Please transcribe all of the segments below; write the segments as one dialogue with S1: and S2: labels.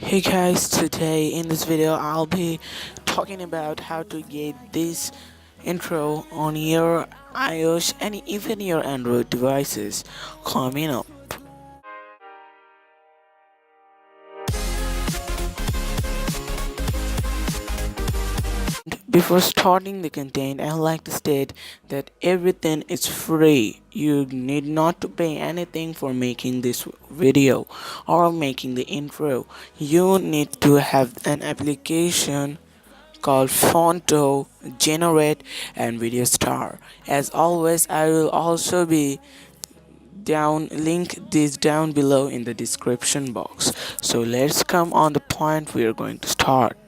S1: Hey guys, today in this video I'll be talking about how to get this intro on your iOS and even your Android devices coming up. Before starting the content, I'd like to state that everything is free. You need not to pay anything for making this video or making the intro. You need to have an application called Fonto, Generate and Video Star. As always, I will also be link this down below in the description box. So let's come on the point we are going to start.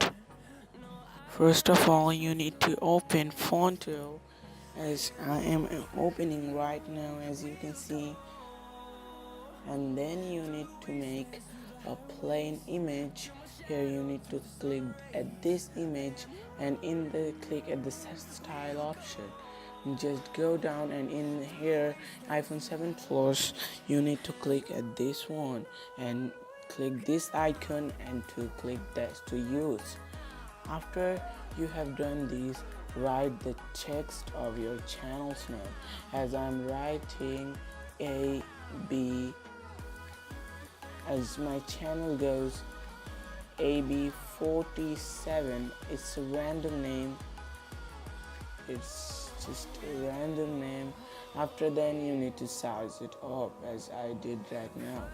S1: First of all, you need to open Fonto, as I am opening right now, as you can see, and then you need to make a plain image. Here you need to click at this image, and in the click at the set style option, just go down, and in here iPhone 7 Plus, you need to click at this one and click this icon and to click that to use. After you have done this, write the text of your channel's name, as I'm writing A B, as my channel goes AB47. It's a random name, it's just a random name. After then you need to size it up as I did right now,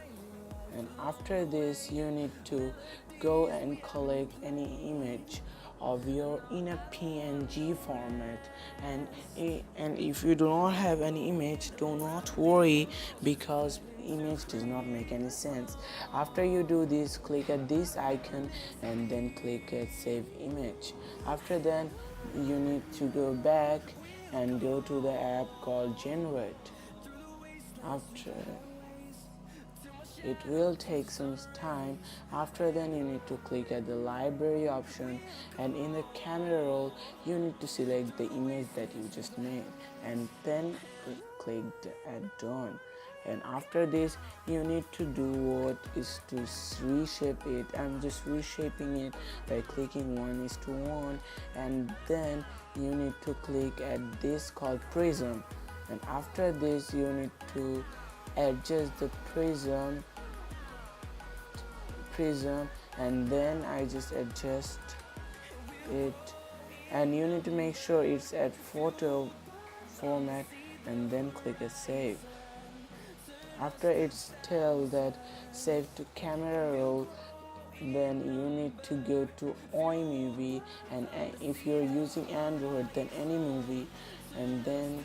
S1: and after this you need to go and collect any image of your in a PNG format, and if you do not have any image, do not worry, because image does not make any sense. After you do this, click at this icon and then click at save image. After then you need to go back and go to the app called Generate. After it will take some time. After then you need to click at the library option, and in the camera roll you need to select the image that you just made and then click at done. And after this you need to do what is to reshape it. I'm just reshaping it by clicking 1:1, and then you need to click at this called prism, and after this you need to adjust the prism, and then I just adjust it, and you need to make sure it's at photo format and then click a save. After it's tell that save to camera roll, then you need to go to iMovie, and if you're using Android then any movie, and then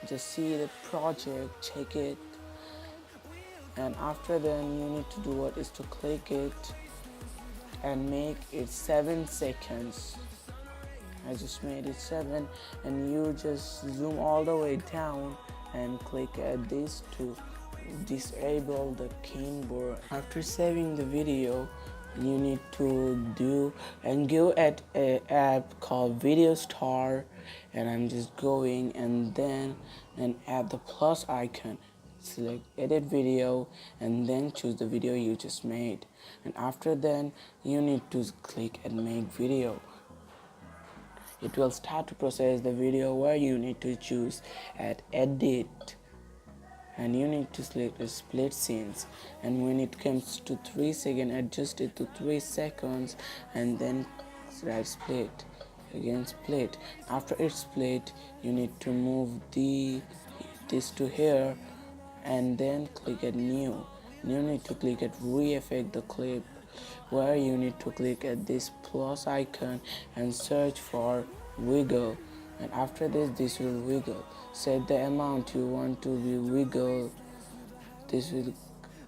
S1: just see the project, check it, and after then you need to do what is to click it and make it 7 seconds. I just made it 7, and you just zoom all the way down and click at this to disable the keyboard. After saving the video, you need to do and go at an app called Video Star, and I'm just going, and then add the plus icon, select edit video, and then choose the video you just made, and after then you need to click and make video. It will start to process the video, where you need to choose at edit, and you need to select the split scenes, and when it comes to 3 seconds, adjust it to 3 seconds, and then write split, again split. After it's split, you need to move this to here, and then click at new. You need to click at re-effect the clip, where you need to click at this plus icon and search for wiggle, and after this will wiggle. Set the amount you want to be wiggle. This will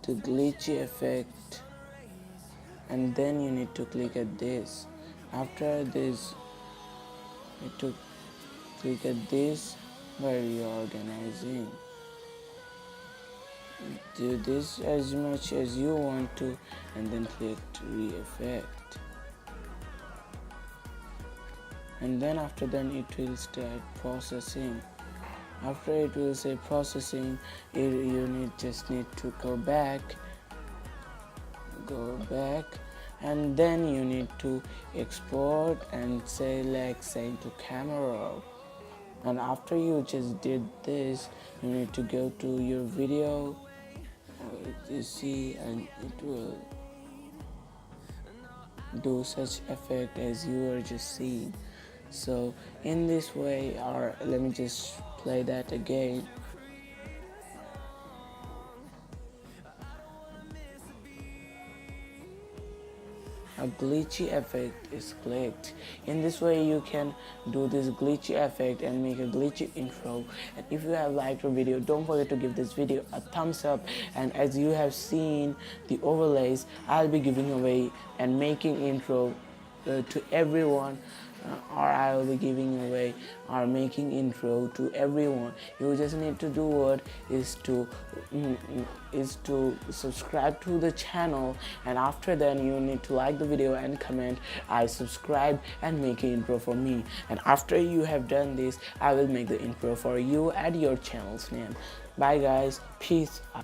S1: the glitchy effect, and then you need to click at this. After this you need to click at this where you are organizing. Do this as much as you want to, and then click re-effect, and then after then it will start processing. After it will say processing, you just need to go back go back, and then you need to export and select send to camera. And after you just did this, you need to go to your video, you see, and it will do such effect as you were just seeing. So in this way, or let me just play that again. A glitchy effect is clicked. In this way you can do this glitchy effect and make a glitchy intro. And if you have liked our video, don't forget to give this video a thumbs up. And as you have seen the overlays, I'll be giving away and making intro to everyone, or I will be giving away or making intro to everyone. You just need to do what is to subscribe to the channel, and after that you need to like the video and comment I subscribe and make an intro for me. And after you have done this, I will make the intro for you at your channel's name. Bye guys, peace.